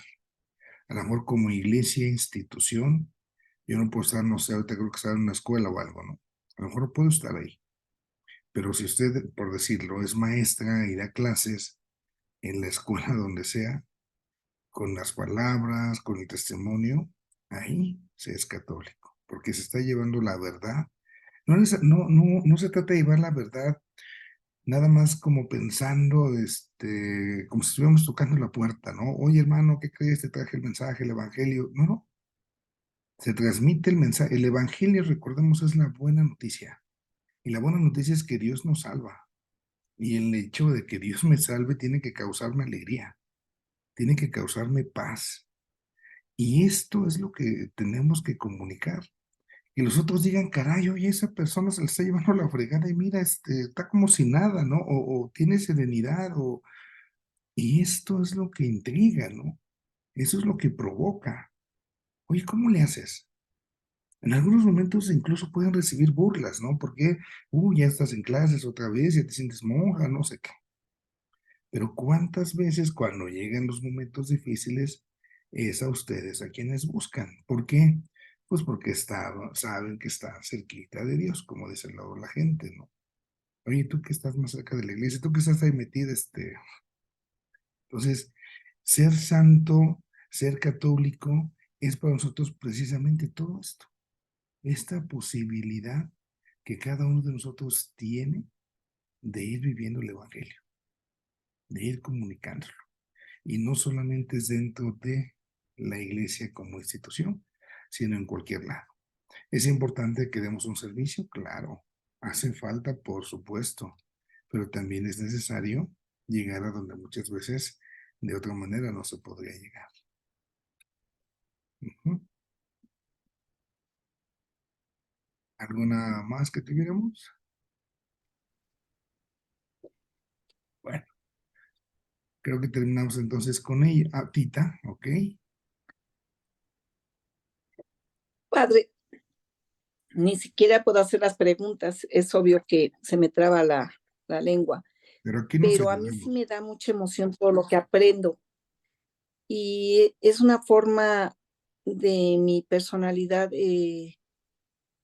A lo mejor como iglesia, institución, yo no puedo estar, no sé, ahorita creo que estar en una escuela o algo, ¿no? A lo mejor no puedo estar ahí. Pero si usted, por decirlo, es maestra y da clases en la escuela donde sea, con las palabras, con el testimonio, ahí se es católico, porque se está llevando la verdad. No se trata de llevar la verdad nada más como pensando, como si estuviéramos tocando la puerta, ¿no? Oye, hermano, ¿qué crees? Te traje el mensaje, el evangelio. No, no. Se transmite el mensaje. El evangelio, recordemos, es la buena noticia. Y la buena noticia es que Dios nos salva. Y el hecho de que Dios me salve tiene que causarme alegría, tiene que causarme paz. Y esto es lo que tenemos que comunicar. Y los otros digan, caray, oye, esa persona se le está llevando la fregada y mira, está como si nada, ¿no? O tiene serenidad, y esto es lo que intriga, ¿no? Eso es lo que provoca. Oye, ¿cómo le haces? En algunos momentos incluso pueden recibir burlas, ¿no? Porque, ya estás en clases otra vez, ya te sientes monja, no sé qué. Pero ¿cuántas veces cuando llegan los momentos difíciles es a ustedes a quienes buscan? ¿Por qué? Pues porque saben que están cerquita de Dios, como dice luego la gente, ¿no? Oye, tú que estás más cerca de la iglesia, tú que estás ahí metido, Entonces, ser santo, ser católico, es para nosotros precisamente todo esto. Esta posibilidad que cada uno de nosotros tiene de ir viviendo el Evangelio, de ir comunicándolo. Y no solamente es dentro de la iglesia como institución, sino en cualquier lado. ¿Es importante que demos un servicio? Claro. Hace falta, por supuesto, pero también es necesario llegar a donde muchas veces de otra manera no se podría llegar. Ujú. ¿Alguna más que tuviéramos? Bueno, creo que terminamos entonces con ella. Tita, ¿ok? Padre, ni siquiera puedo hacer las preguntas. Es obvio que se me traba la lengua, Pero aquí nos pero a mí sí ayudamos. me da mucha emoción todo lo que aprendo. Y es una forma de mi personalidad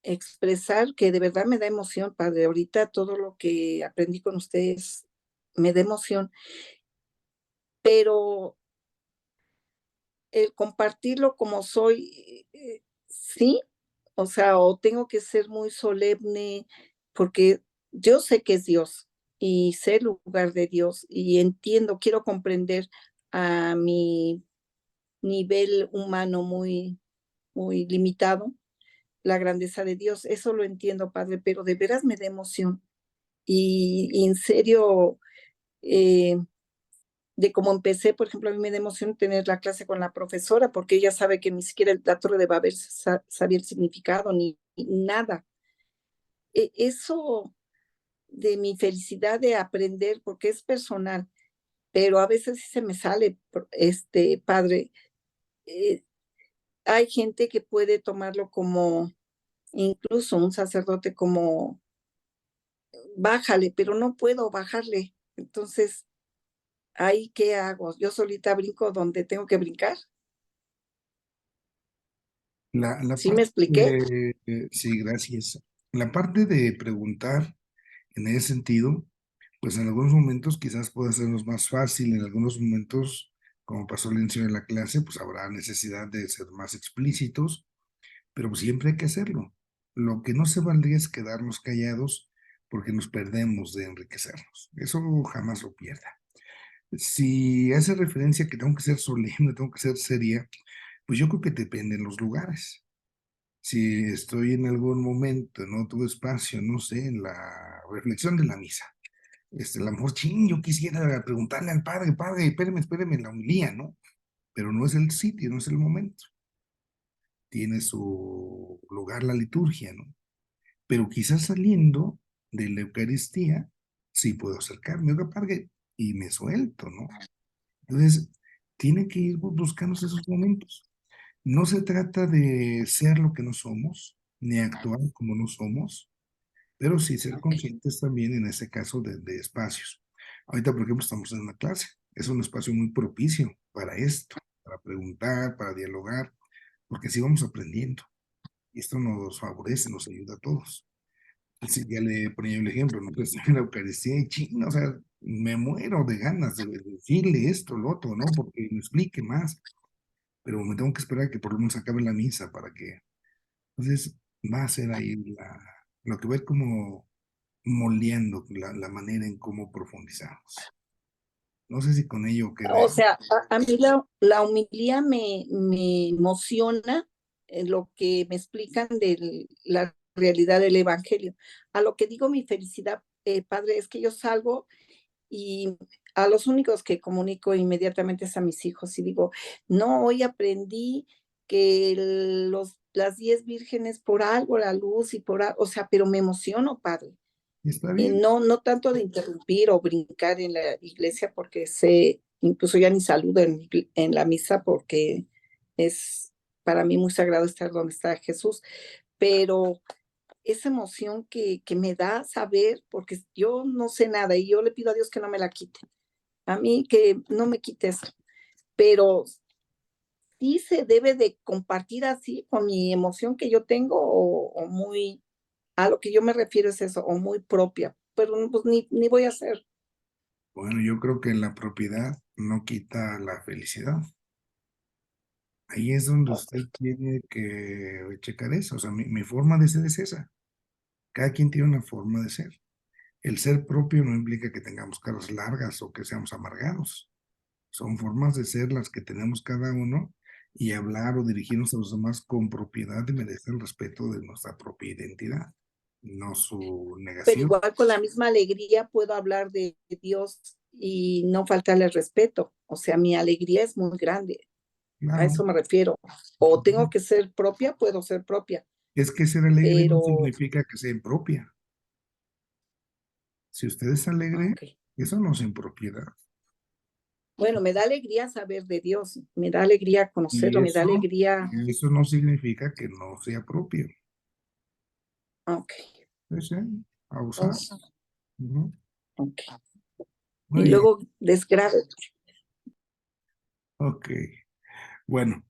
expresar que de verdad me da emoción, Padre. Ahorita todo lo que aprendí con ustedes me da emoción, pero el compartirlo como soy, sí, o sea, o tengo que ser muy solemne, porque yo sé que es Dios y sé el lugar de Dios y entiendo, quiero comprender a mi nivel humano muy limitado, la grandeza de Dios. Eso lo entiendo, Padre, pero de veras me da emoción. Y en serio, eh, de cómo empecé, por ejemplo, a mí me da emoción tener la clase con la profesora, porque ella sabe que ni siquiera la Torre de Babel sabía el significado ni nada. Eso de mi felicidad de aprender, porque es personal, pero a veces sí se me sale, padre. eh, Hay gente que puede tomarlo como, incluso un sacerdote como, bájale, pero no puedo bajarle. Entonces, ¿ahí qué hago? ¿Yo solita brinco donde tengo que brincar? La ¿Sí me parte expliqué? sí, gracias. La parte de preguntar en ese sentido, pues en algunos momentos quizás pueda sernos más fácil, en algunos momentos, como pasó al inicio de la clase, pues habrá necesidad de ser más explícitos, pero pues siempre hay que hacerlo. Lo que no se valdría es quedarnos callados porque nos perdemos de enriquecernos. Eso jamás lo pierda. Si hace referencia a que tengo que ser solemne, tengo que ser seria, pues yo creo que depende de los lugares. Si estoy en algún momento, en otro espacio, no sé, en la reflexión de la misa, a lo mejor, yo quisiera preguntarle al padre, padre, espéreme, la homilía, ¿no? Pero no es el sitio, no es el momento. Tiene su lugar la liturgia, ¿no? Pero quizás saliendo de la Eucaristía, sí puedo acercarme, oiga, padre, y me suelto, ¿no? Entonces, tiene que ir buscando esos momentos. No se trata de ser lo que no somos, ni actuar como no somos, pero sí ser conscientes también en ese caso de espacios. Ahorita, por ejemplo, estamos en una clase. Es un espacio muy propicio para esto, para preguntar, para dialogar, porque así vamos aprendiendo. Y esto nos favorece, nos ayuda a todos. Así ya le ponía el ejemplo, ¿no? Pues en la Eucaristía y chino, o sea, me muero de ganas de decirle esto, lo otro, ¿no? Porque me explique más, pero me tengo que esperar que por lo menos acabe la misa para que. Entonces, va a ser ahí lo que va a ir como moldeando la manera en cómo profundizamos. No sé si con ello queda. O sea, a mí la homilía me emociona en lo que me explican de la realidad del evangelio. A lo que digo mi felicidad, padre, es que yo salgo y a los únicos que comunico inmediatamente es a mis hijos y digo, no, hoy aprendí que las 10 vírgenes por algo, la luz y por algo, o sea, pero me emociono, padre. Está bien. No tanto de interrumpir o brincar en la iglesia porque sé, incluso ya ni saludo en la misa porque es para mí muy sagrado estar donde está Jesús, pero esa emoción que me da saber, porque yo no sé nada y yo le pido a Dios que no me la quite, a mí que no me quite eso, pero sí se debe de compartir así con mi emoción que yo tengo o muy, a lo que yo me refiero es eso, o muy propia, pero pues ni voy a hacer. Bueno, yo creo que la propiedad no quita la felicidad. Ahí es donde usted tiene que checar eso. O sea, mi forma de ser es esa. Cada quien tiene una forma de ser. El ser propio no implica que tengamos caras largas o que seamos amargados. Son formas de ser las que tenemos cada uno y hablar o dirigirnos a los demás con propiedad y merecer el respeto de nuestra propia identidad, no su Pero negación. igual con la misma alegría puedo hablar de Dios y no faltarle respeto. O sea, mi alegría es muy grande. A Claro, eso me refiero. O tengo que ser propia, puedo ser propia. es que ser alegre no Pero, significa que sea impropia. Si usted es alegre, ok. eso no es impropiedad. Bueno, me da alegría saber de Dios, me da alegría conocerlo, Y me da alegría. eso no significa que no sea propio. Ok, Sí, abusar. Ujú. ok. Muy Y bien, luego desgrave. ok. Bueno,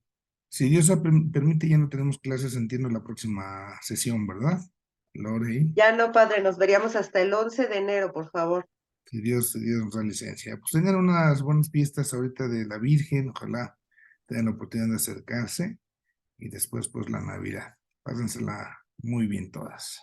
si Dios permite, ya no tenemos clases, entiendo, la próxima sesión, ¿verdad? Lore, Ya no, padre, nos veríamos hasta el 11 de enero, por favor. si Dios nos da licencia. Pues tengan unas buenas fiestas ahorita de la Virgen, ojalá tengan la oportunidad de acercarse y después pues la Navidad. Pásensela muy bien todas.